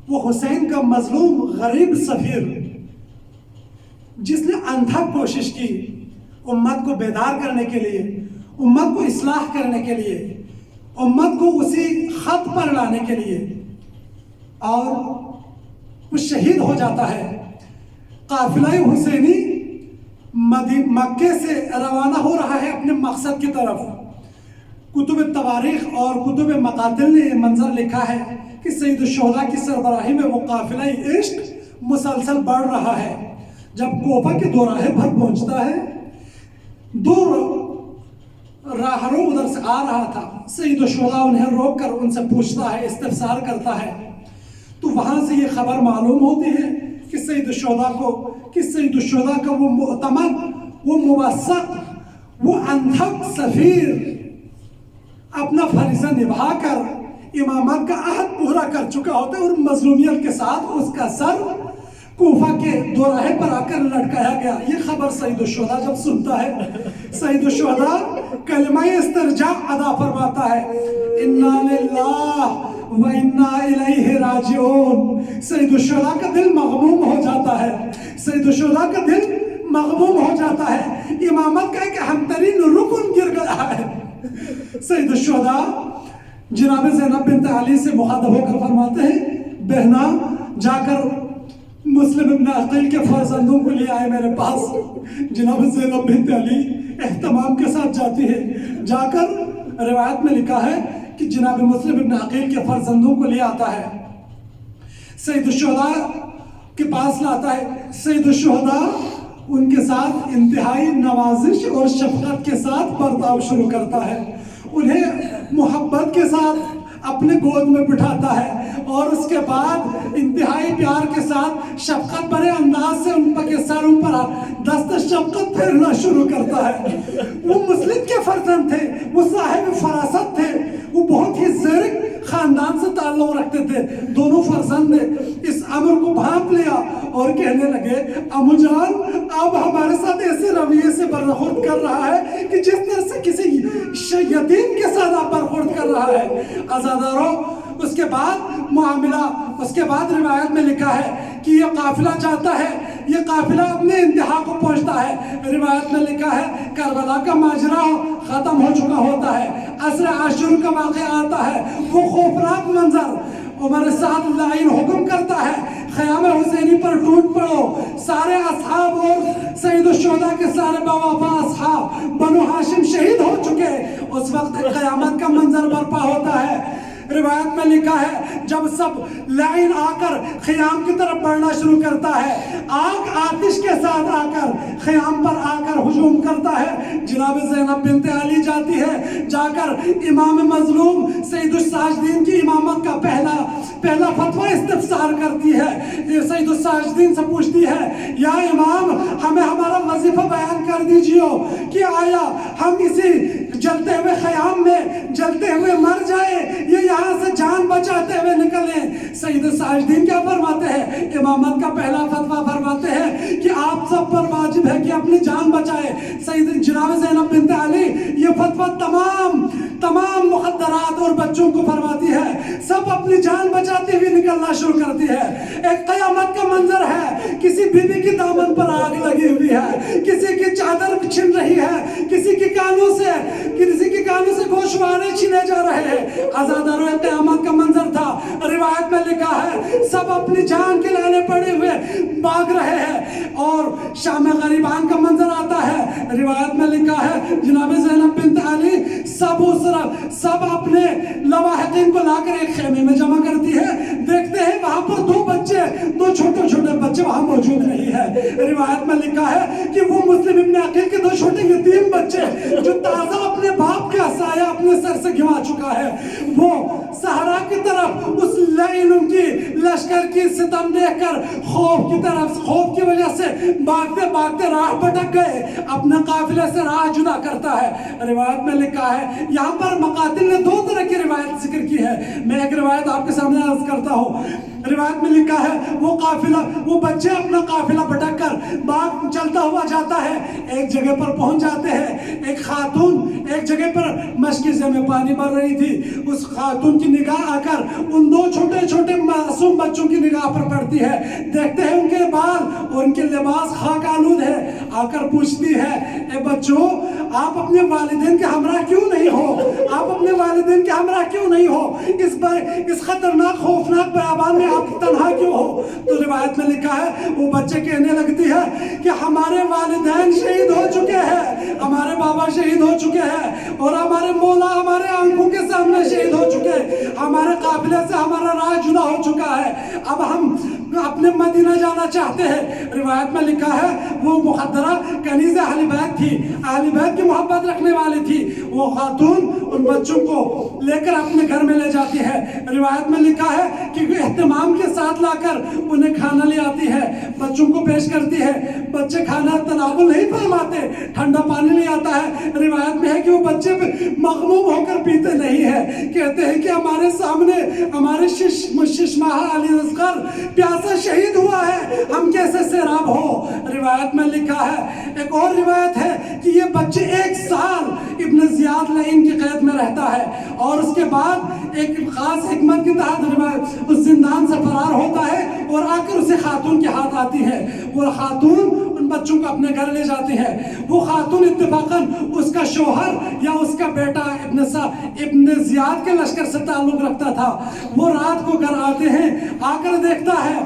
وہ حسین کا مظلوم غریب سفیر جس نے انتھک کوشش کی امت کو بیدار کرنے کے لیے، امت کو اصلاح کرنے کے لیے، امت کو اسی خط پر لانے کے لیے، اور وہ شہید ہو جاتا ہے۔ قافلہ حسینی مکے سے روانہ ہو رہا ہے اپنے مقصد کی طرف۔ کتب تواریخ اور کتب مقاتل نے یہ منظر لکھا ہے کہ سید الشہداء کی سربراہی میں وہ قافلہ عشق مسلسل بڑھ رہا ہے۔ جب کوفہ کے دوراہے پر پہنچتا ہے، دو راہروں ادھر سے آ رہا تھا، سید الشہداء انہیں روک کر ان سے پوچھتا ہے، استفسار کرتا ہے، تو وہاں سے یہ خبر معلوم ہوتی ہے کہ سید الشہداء کا وہ معتمد، وہ موثق، وہ انتھک سفیر اپنا فریضہ نبھا کر امامت کا عہد پورا کر چکا ہوتا ہے، اور مظلومیت کے ساتھ اس کا سر کوفہ کے دوراہے پر آ کر لٹکایا گیا۔ یہ خبر سید الشہداء جب سنتا ہے، سید الشہداء کلمہ استرجاع ادا فرماتا ہے، انا للہ و انا الیہ راجعون۔ سید الشہداء کا دل مغموم ہو جاتا ہے، سید الشہداء کا دل مغموم ہو جاتا ہے، امامت کا ایک اہم ترین رکن گر گیا ہے۔ سید الشہداء جناب زینب بنت علی سے مخاطب ہو کر فرماتے ہیں، بہنا جا کر مسلم ابن عقیل کے فرزندوں کو لے آئے میرے پاس۔ جناب زینب بنت علی اہتمام کے ساتھ جاتی ہے، جا کر روایت میں لکھا ہے کہ جناب مسلم ابن عقیل کے فرزندوں کو لے آتا ہے، سید الشہداء کے پاس لاتا ہے۔ سید الشہداء ان کے ساتھ انتہائی نوازش اور شفقت کے ساتھ برتاؤ شروع کرتا ہے، انہیں محبت کے ساتھ اپنے گود میں بٹھاتا ہے اور اس کے بعد انتہائی پیار کے ساتھ شفقت بھرے انداز سے ان کے سروں پر دست شفقت پھیرنا شروع کرتا ہے۔ وہ مسلم کے فرزند تھے، وہ صاحب فراست تھے، وہ بہت ہی زرک خاندان سے تعلق رکھتے تھے۔ دونوں فرزند نے اس امر کو بھانپ لیا اور کہنے لگے، امو جان آپ ہمارے ساتھ ایسے رویے سے برخورد کر رہا ہے کہ جس طرح سے کسی یتیم کے ساتھ آپ برخورد کر رہا ہے۔ عزادارو، اس کے بعد معاملہ، اس کے بعد روایت میں لکھا ہے کہ یہ قافلہ جاتا ہے، یہ قافلہ اپنے انتہا کو پہنچتا ہے۔ روایت میں لکھا ہے کربلا کا ماجرا ختم ہو چکا ہوتا ہے، عصر عاشور کا واقعہ آتا ہے، وہ خوفناک منظر، عمر سعد لعین حکم کرتا ہے خیام حسینی پر ٹوٹ پڑو، سارے اصحاب اور سید الشہداء کے سارے بوفا اصحاب بنو ہاشم شہید ہو چکے۔ اس وقت قیامت کا منظر برپا ہوتا ہے۔ روایت میں لکھا ہے جب سب لعین آ کر خیام کی طرف بڑھنا شروع کرتا ہے، آگ آتش کے ساتھ آ کر خیام پر آ کر ہجوم کرتا ہے، جناب زینب بنت علی جاتی ہے، جا کر امام مظلوم سید الساجدین کی امامت کا پہلا فتویٰ استفسار کرتی ہے۔ سید الساجدین سے پوچھتی ہے، یا امام ہمیں ہمارا وظیفہ بیان کر دیجیے کہ آیا ہم اسی جلتے ہوئے خیام میں جلتے ہوئے مر جائے یا یہاں سے جان بچاتے ہوئے نکلیں؟ سید الساجدین کیا فرماتے ہیں؟ امامت کا پہلا فتویٰ فرماتے ہیں کہ آپ سب پر واجب ہے کہ اپنی جان بچائے۔ سید جناب زینب بنت علی یہ فتویٰ تمام مخدرات اور بچوں کو فرماتی ہے، سب اپنی جان بچاتے ہوئے نکلنا شروع کرتی ہے۔ ایک قیامت کا منظر ہے، کسی بیوی کی دامن پر آگ لگی ہوئی ہے، کسی کی چادر چھن رہی ہے، کسی کے کانوں سے گوشوارے چھینے جا رہے ہیں۔ عزادارو، قیامت کا منظر تھا۔ روایت میں لکھا ہے سب اپنی جان کے لانے پڑے ہوئے بھاگ رہے ہیں اور شام غریبان کا منظر آتا ہے۔ روایت میں لکھا ہے جناب زینب بنت علی سب اپنے لواحقین کو لا کر ایک خیمے میں جمع کرتی ہے، دیکھتے ہیں وہاں پر دو چھوٹے بچے وہاں موجود نہیں ہے۔ روایت میں لکھا ہے کہ وہ مسلم ابن عقیل کے 2 چھوٹے یتیم بچے جو تازہ اپنے باپ کا سایہ اپنے سر سے گھما چکا ہے، وہ صحرا کی طرف اس لعین کی لشکر کی ستم دیکھ کر خوف کی وجہ سے بھاگتے راہ بھٹک گئے، اپنے قافلے سے راہ جدا کرتا ہے۔ روایت میں لکھا ہے یہاں پر مقاتل نے 2 طرح کی روایت ذکر کی ہے، میں ایک روایت آپ کے سامنے عرض کرتا ہوں۔ روایت میں لکھا ہے وہ بچے اپنا قافلہ بھٹک کر باغ چلتا ہوا جاتا ہے، ایک جگہ پر پہنچ جاتے ہیں، ایک خاتون ایک جگہ پر مشکیزے میں پانی بھر رہی تھی، اس خاتون کی نگاہ آ کر ان 2 چھوٹے معصوم بچوں کی نگاہ پر پڑتی ہے، دیکھتے ہیں ان کے بال اور ان کے لباس خاک آلود ہے، آ کر پوچھتی ہے، اے بچوں آپ اپنے والدین کے ہمراہ کیوں نہیں ہو؟ آپ اپنے والدین کے ہمراہ کیوں نہیں ہو؟ اس خطرناک خوفناک بیابان میں آپ تنہا کیوں ہو؟ تو روایت میں لکھا ہے وہ بچے کہنے لگتی ہے کہ ہمارے والدین شہید ہو چکے ہیں، ہمارے بابا شہید ہو چکے ہیں اور ہمارے مولا ہمارے آنکھوں کے سامنے شہید ہو چکے ہیں، ہمارے قافلے سے ہمارا راہ جدا ہو چکا ہے، اب ہم اپنے مدینہ جانا چاہتے ہیں۔ روایت میں لکھا ہے وہ مخدرہ کنیز اہل بیت تھی، اہل بیت کی محبت رکھنے والی تھی، وہ خاتون ان بچوں کو لے کر اپنے گھر میں لے جاتی ہے۔ روایت میں لکھا ہے کہ اہتمام کے ساتھ لا کر انہیں کھانا لے آتی ہے، بچوں کو پیش کرتی ہے، بچے کھانا تناول نہیں فرماتے، ٹھنڈا پانی لے آتا ہے۔ روایت میں ہے کہ وہ بچے مغموم ہو کر پیتے نہیں ہیں، کہتے ہیں کہ ہمارے سامنے ہمارے 6 ماہ علی اصغر پیاسا شہید ہوا ہے، ہم کیسے سیراب ہو؟ روایت میں لکھا ہے، ایک اور روایت ہے کہ یہ بچے 1 سال ابن زیاد لعین کی قید میں رہتا ہے اور اس کے بعد ایک خاص حکمت کے تحت اس زندان سے فرار ہوتا ہے اور آ کر اسے خاتون کے ہاتھ آتی ہے، وہ خاتون ان بچوں کو اپنے گھر لے جاتی ہے۔ وہ خاتون اتفاقاً اس کا شوہر یا اس کا بیٹا ابن زیاد کے لشکر سے تعلق رکھتا تھا، وہ رات کو گھر آتے ہیں، آ کر دیکھتا ہے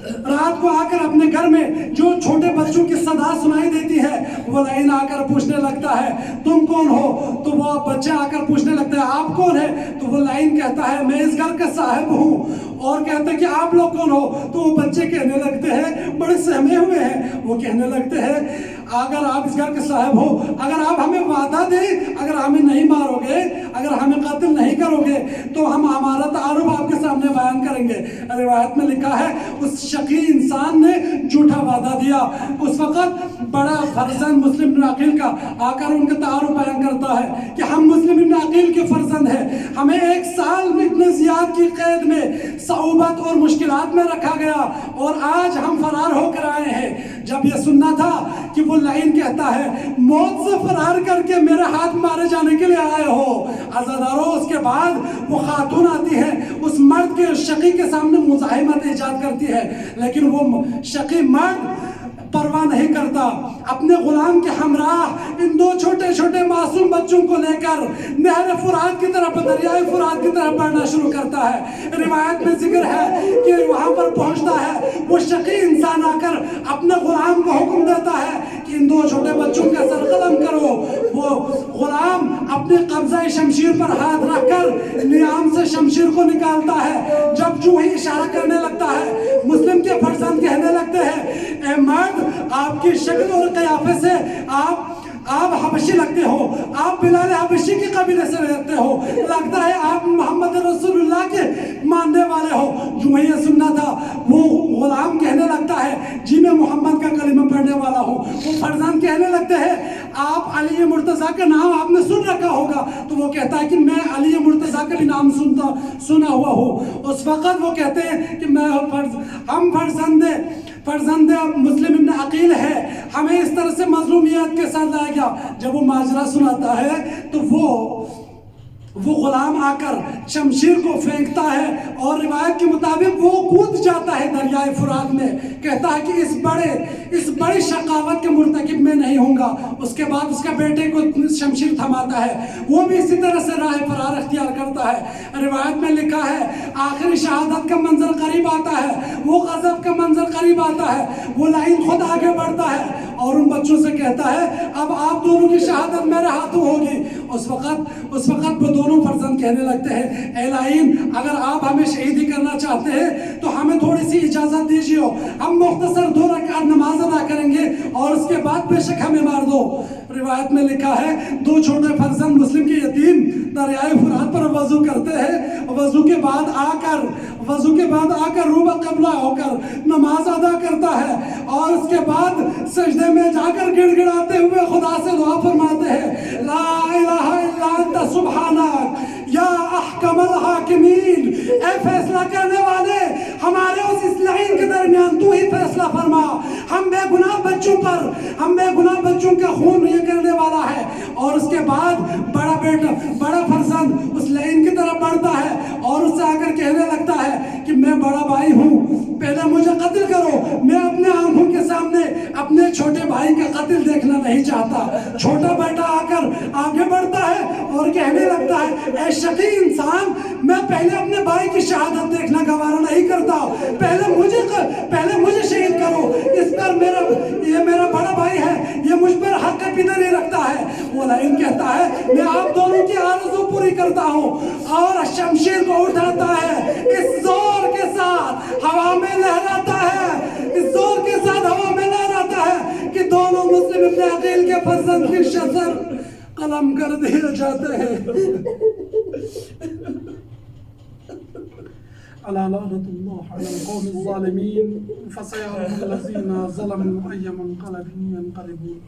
رات کو آ کر اپنے گھر میں جو چھوٹے بچوں کی صدا سنائی دیتی ہے وہ لعین آ کر پوچھنے لگتا ہے تم کون ہو؟ تو وہ بچے آ کر پوچھنے لگتا ہے آپ کون ہے؟ تو وہ لعین کہتا ہے میں اس گھر کا صاحب ہوں، اور کہتے ہیں کہ آپ لوگ کون ہو؟ تو وہ بچے کہنے لگتے ہیں، بڑے سہمے ہوئے ہیں، وہ کہنے لگتے ہیں اگر آپ اس گھر کے صاحب ہو، اگر آپ ہمیں وعدہ دیں، اگر ہمیں نہیں مارو گے، اگر ہمیں قتل نہیں کرو گے تو ہم ہمارا تعارف آپ کے سامنے بیان کریں گے۔ روایت میں لکھا ہے اس شقی انسان نے جھوٹا وعدہ دیا۔ اس وقت بڑا فرزند مسلم بن عقیل کا آ کر ان کا تعارف بیان کرتا ہے کہ ہم مسلم بن عقیل کے فرزند ہیں، ہمیں 1 سال اتنے زیاد کی قید میں صعوبت اور مشکلات میں رکھا گیا اور آج ہم فرار ہو کر آئے ہیں۔ جب یہ سننا تھا کہ وہ لعین کہتا ہے موت سے فرار کر کے میرے ہاتھ مارے جانے کے لیے آئے ہو عزادارو، اس کے بعد وہ خاتون آتی ہے، اس مرد کے شقی کے سامنے مزاحمت ایجاد کرتی ہے، لیکن وہ شقی مرد پرواہ نہیں کرتا، اپنے غلام کے ہمراہ ان 2 چھوٹے چھوٹے معصوم بچوں کو لے کر نہر فرات کی طرف، دریائے فرات کی طرف بڑھنا شروع کرتا ہے۔ روایت میں ذکر ہے کہ وہاں پر پہنچتا ہے، وہ شقی انسان آ کر اپنے غلام کو حکم دیتا ہے کہ ان 2 چھوٹے بچوں کا سر قلم کرو۔ وہ غلام اپنے قبضہ شمشیر پر ہاتھ رکھ کر نیام سے شمشیر کو نکالتا ہے، جب جو ہی اشارہ کرنے لگتا ہے مسلم کے فرزند کہنے لگتے ہیں اے مرد، آپ کی شکل اور قیافے سے آپ حبشی لگتے ہو، آپ بلال حبشی کی قبیلے سے لگتے ہو، لگتا ہے آپ محمد رسول اللہ کے ماننے والے ہو۔ جو یہ سننا تھا وہ غلام کہنے لگتا ہے جی میں محمد کا کلمہ پڑھنے والا ہوں۔ وہ فرزند کہنے لگتے ہیں آپ علی مرتضیٰ کا نام آپ نے سن رکھا ہوگا، تو وہ کہتا ہے کہ میں علی مرتضیٰ کا بھی نام سنا ہوا ہوں۔ اس وقت وہ کہتے ہیں کہ ہم فرزند مسلم ابن عقیل ہے، ہمیں اس طرح سے مظلومیت کے ساتھ لایا گیا۔ جب وہ ماجرہ سناتا ہے تو وہ غلام آ کر شمشیر کو پھینکتا ہے اور روایت کے مطابق وہ کود جاتا ہے دریائے فرات میں، کہتا ہے کہ اس بڑی شقاوت کے مرتکب میں نہیں ہوں گا۔ اس کے بعد اس کے بیٹے کو شمشیر تھماتا ہے، وہ بھی اسی طرح سے راہ فرار اختیار کرتا ہے۔ روایت میں لکھا ہے آخری شہادت کا منظر قریب آتا ہے، وہ غضب کا منظر قریب آتا ہے، وہ لعین خود آگے بڑھتا ہے اور ان بچوں سے کہتا ہے اب آپ دونوں کی شہادت میرے ہاتھوں ہوگی۔ اس وقت وہ دونوں فرزند کہنے لگتے ہیں اے لعین، اگر آپ ہمیں شہیدی کرنا چاہتے ہیں تو ہمیں تھوڑی سی اجازت دیجیے، ہم مختصر 2 رکعت نماز ادا کریں گے اور اس کے بعد بے شک ہمیں مار دو۔ روایت میں لکھا ہے 2 چھوٹے فرزند مسلم کے یتیم دریائے فرات پر وضو کرتے ہیں، وضو کے بعد آ کر روبہ قبلہ ہو کر نماز ادا کرتا ہے اور اس کے بعد سجدے میں جا کر گڑ گڑاتے ہوئے خدا سے دعا فرماتے ہیں لا الہ الا انت سبحانک یا احکم الحاکمین، اے فیصلہ کرنے والے ہمارے اس لعین کے درمیان تو ہی فیصلہ فرما، ہم بے گناہ بچوں کا خون یہ کرنے والا ہے۔ اور اس کے بعد بڑا فرزند اس لعین کی طرف بڑھتا ہے اور اس سے آ کر کہنے لگتا ہے کہ میں بڑا بھائی ہوں، پہلے مجھے قتل کرو، میں اپنے آنکھوں کے سامنے اپنے چھوٹے بھائی کا قتل دیکھنا نہیں چاہتا۔ چھوٹا بیٹا آ کر آگے بڑھتا ہے اور کہنے لگتا ہے اے شقی انسان، میں پہلے اپنے بھائی کی شہادت دیکھنا گوارا نہیں کرتا، پہلے مجھے شہید کرو، اس پر یہ میرا بڑا بھائی ہے، یہ مجھ پر حق پیدا نہیں رکھتا ہے۔ وہ لعین کہتا ہے میں آپ دونوں کی آرزو پوری کرتا ہوں، اور شمشیر کو اٹھاتا ہے، اس زور کے ساتھ ہوا میں لہراتا ہے کہ دونوں مسلم ابن عقیل کے فرزند کی شسر قلم کر دیے جاتے ہیں۔ الا لعنة الله على القوم الظالمين فسيعلم الذين ظلموا أي منقلب ينقلبون۔